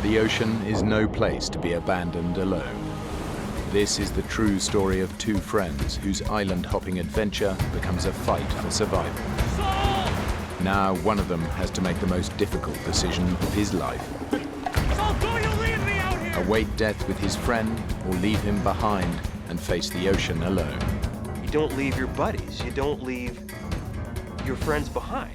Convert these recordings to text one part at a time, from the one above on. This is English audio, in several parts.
The ocean is no place to be abandoned alone. This is the true story of two friends whose island-hopping adventure becomes a fight for survival. Now one of them has to make the most difficult decision of his life. Await death with his friend or leave him behind and face the ocean alone. You don't leave your buddies. You don't leave your friends behind.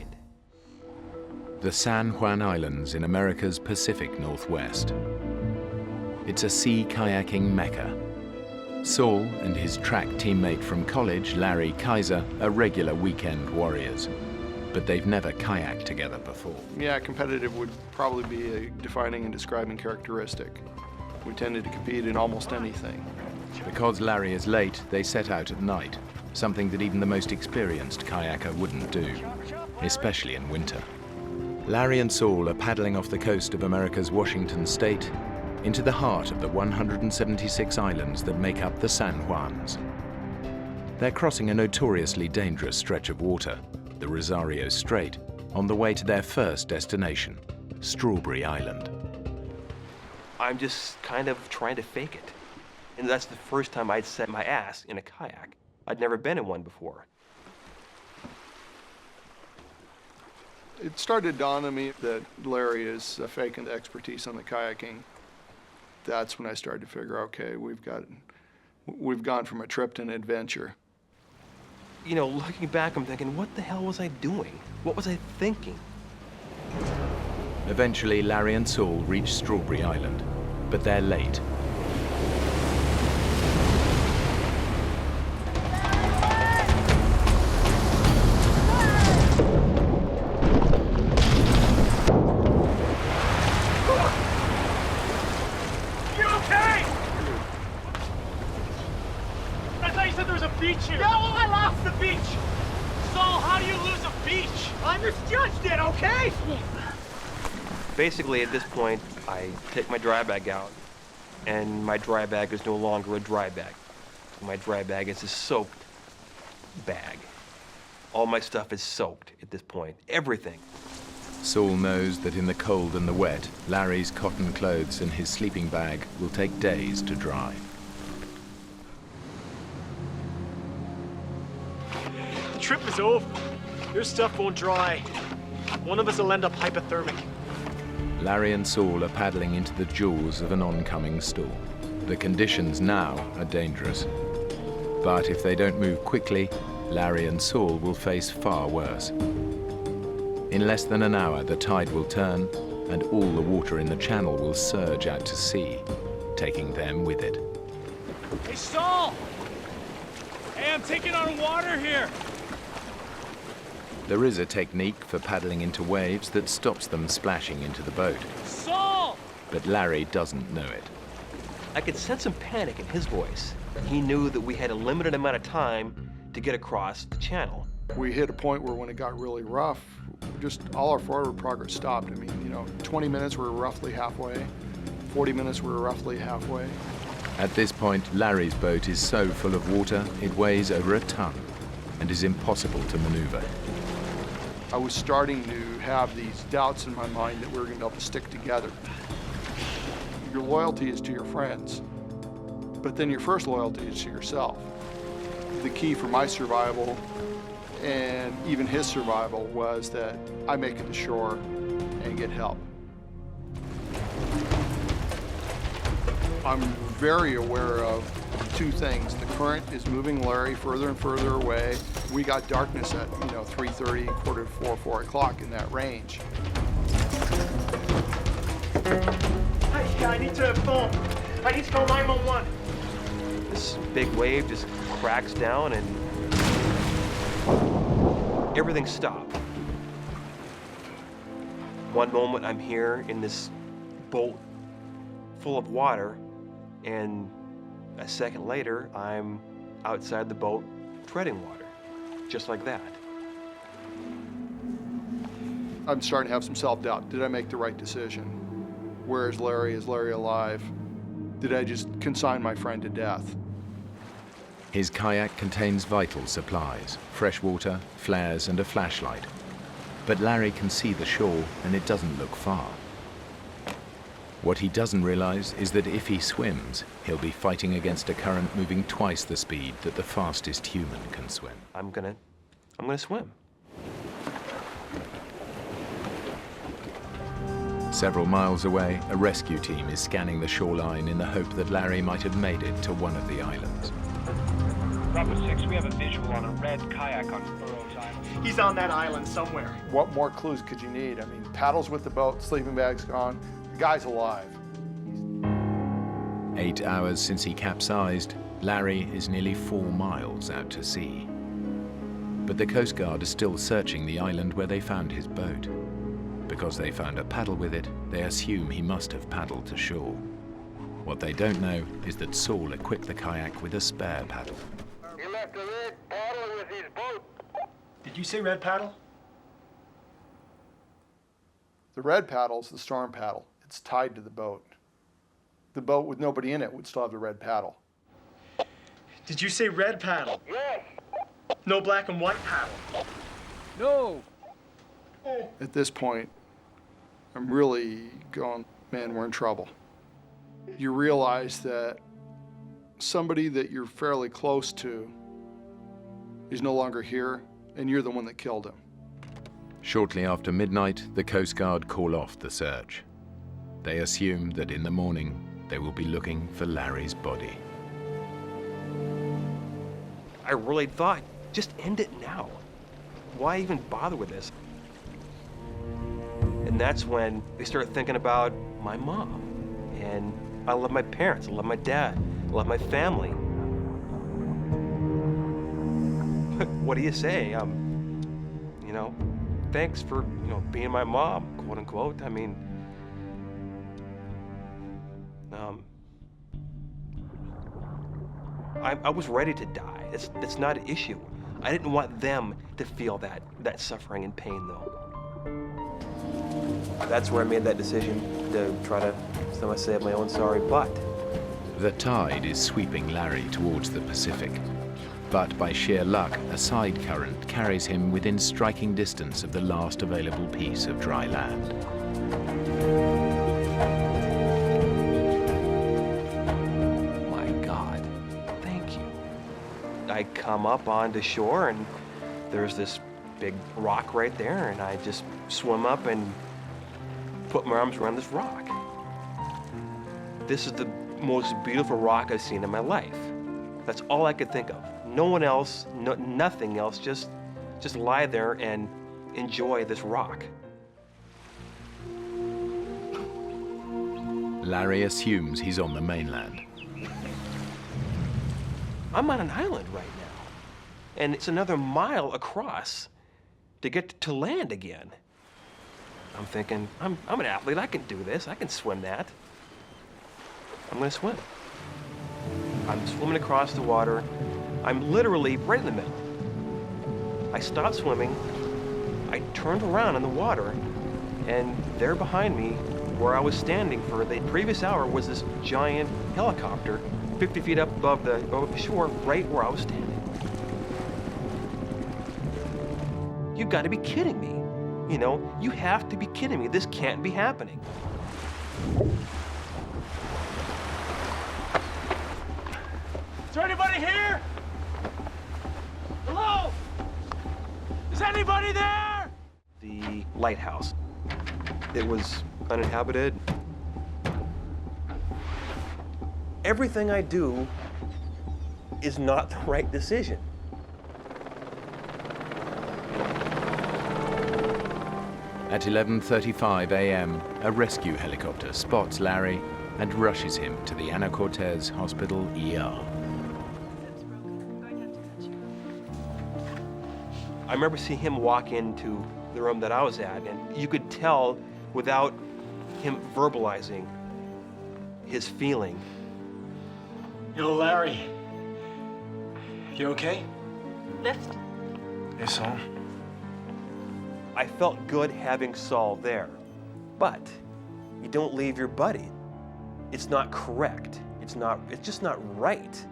The San Juan Islands in America's Pacific Northwest. It's a sea kayaking mecca. Saul and his track teammate from college, Larry Kaiser, are regular weekend warriors. But they've never kayaked together before. Yeah, competitive would probably be a defining and describing characteristic. We tended to compete in almost anything. Because Larry is late, they set out at night, something that even the most experienced kayaker wouldn't do, especially in winter. Larry and Saul are paddling off the coast of America's Washington state into the heart of the 176 islands that make up the San Juans. They're crossing a notoriously dangerous stretch of water, the Rosario Strait, on the way to their first destination, Strawberry Island. I'm just kind of trying to fake it. And that's the first time I'd set my ass in a kayak. I'd never been in one before. It started to dawn on me that Larry is faking the expertise on the kayaking. That's when I started to figure, okay, we've gone from a trip to an adventure. You know, looking back, I'm thinking, what the hell was I doing? What was I thinking? Eventually, Larry and Saul reach Strawberry Island, but they're late. Basically, at this point, I take my dry bag out, and my dry bag is no longer a dry bag. My dry bag is a soaked bag. All my stuff is soaked at this point, everything. Saul knows that in the cold and the wet, Larry's cotton clothes and his sleeping bag will take days to dry. The trip is over. Your stuff won't dry. One of us will end up hypothermic. Larry and Saul are paddling into the jaws of an oncoming storm. The conditions now are dangerous. But if they don't move quickly, Larry and Saul will face far worse. In less than an hour, the tide will turn, and all the water in the channel will surge out to sea, taking them with it. Hey, Saul! Hey, I'm taking on water here! There is a technique for paddling into waves that stops them splashing into the boat. Saul! But Larry doesn't know it. I could sense some panic in his voice. He knew that we had a limited amount of time to get across the channel. We hit a point where when it got really rough, just all our forward progress stopped. I mean, 20 minutes we were roughly halfway, 40 minutes we were roughly halfway. At this point, Larry's boat is so full of water, it weighs over a ton and is impossible to maneuver. I was starting to have these doubts in my mind that we were going to be able to stick together. Your loyalty is to your friends, but then your first loyalty is to yourself. The key for my survival and even his survival was that I make it to shore and get help. I'm very aware of two things. The current is moving Larry further and further away. We got darkness at 3:30, quarter to 4, 4 o'clock in that range. Hey, I need to phone. I need to call 911. This big wave just cracks down and everything stopped. One moment I'm here in this boat full of water, and a second later I'm outside the boat treading water, just like that. I'm starting to have some self-doubt. Did I make the right decision? Where is Larry? Is Larry alive? Did I just consign my friend to death? His kayak contains vital supplies, fresh water, flares, and a flashlight. But Larry can see the shore, and it doesn't look far. What he doesn't realize is that if he swims, he'll be fighting against a current moving twice the speed that the fastest human can swim. I'm gonna swim. Several miles away, a rescue team is scanning the shoreline in the hope that Larry might have made it to one of the islands. Bravo 6, we have a visual on a red kayak on Burroughs Island. He's on that island somewhere. What more clues could you need? I mean, paddles with the boat, sleeping bags gone, the guy's alive. 8 hours since he capsized, Larry is nearly 4 miles out to sea. But the Coast Guard is still searching the island where they found his boat. Because they found a paddle with it, they assume he must have paddled to shore. What they don't know is that Saul equipped the kayak with a spare paddle. He left a red paddle with his boat. Did you say red paddle? The red paddle's the storm paddle. It's tied to the boat. The boat with nobody in it would still have the red paddle. Did you say red paddle? Yes. No black and white paddle? No. At this point, I'm really going, man, we're in trouble. You realize that somebody that you're fairly close to is no longer here, and you're the one that killed him. Shortly after midnight, the Coast Guard call off the search. They assume that in the morning, they will be looking for Larry's body. I really thought, just end it now. Why even bother with this? And that's when they started thinking about my mom. And I love my parents, I love my dad, I love my family. What do you say? You know, thanks for, being my mom, quote unquote. I mean, I was ready to die. It's not an issue. I didn't want them to feel that suffering and pain, though. That's where I made that decision to try to, so I say, my own sorry butt. The tide is sweeping Larry towards the Pacific. But by sheer luck, a side current carries him within striking distance of the last available piece of dry land. My God, thank you. I come up onto shore and there's this big rock right there, and I just swim up and put my arms around this rock. This is the most beautiful rock I've seen in my life. That's all I could think of. No one else, nothing else, just lie there and enjoy this rock. Larry assumes he's on the mainland. I'm on an island right now, and it's another mile across to get to land again. I'm thinking, I'm an athlete, I can do this, I can swim that. I'm gonna swim. I'm swimming across the water. I'm literally right in the middle. I stopped swimming, I turned around in the water, and there behind me, where I was standing for the previous hour, was this giant helicopter 50 feet up above the shore, right where I was standing. You've got to be kidding me. You have to be kidding me. This can't be happening. Is there anybody here? Hello? Is anybody there? The lighthouse. It was uninhabited. Everything I do is not the right decision. At 11:35 a.m., a rescue helicopter spots Larry and rushes him to the Ana Cortez Hospital ER. I remember seeing him walk into the room that I was at, and you could tell without him verbalizing his feeling. Yo, Larry. You okay? Lift. Yes, sir. I felt good having Saul there, but you don't leave your buddy. It's not correct. It's just not right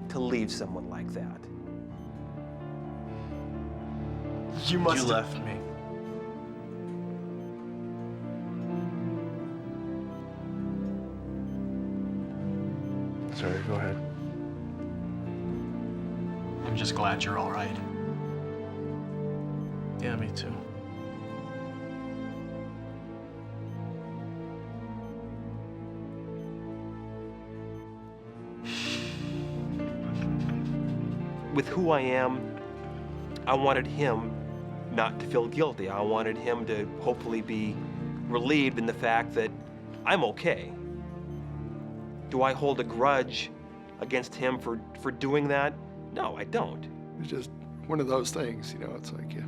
to leave someone like that. You must You left me. Sorry, go ahead. I'm just glad you're all right. Yeah, me too. With who I am, I wanted him not to feel guilty. I wanted him to hopefully be relieved in the fact that I'm okay. Do I hold a grudge against him for doing that? No, I don't. It's just one of those things, you know, it's like, yeah.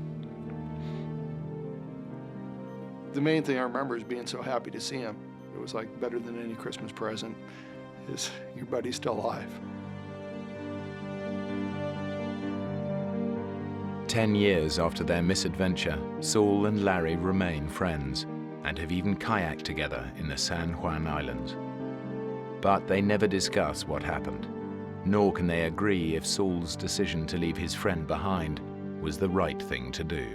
The main thing I remember is being so happy to see him. It was like better than any Christmas present is your buddy's still alive. 10 years after their misadventure, Saul and Larry remain friends and have even kayaked together in the San Juan Islands. But they never discuss what happened, nor can they agree if Saul's decision to leave his friend behind was the right thing to do.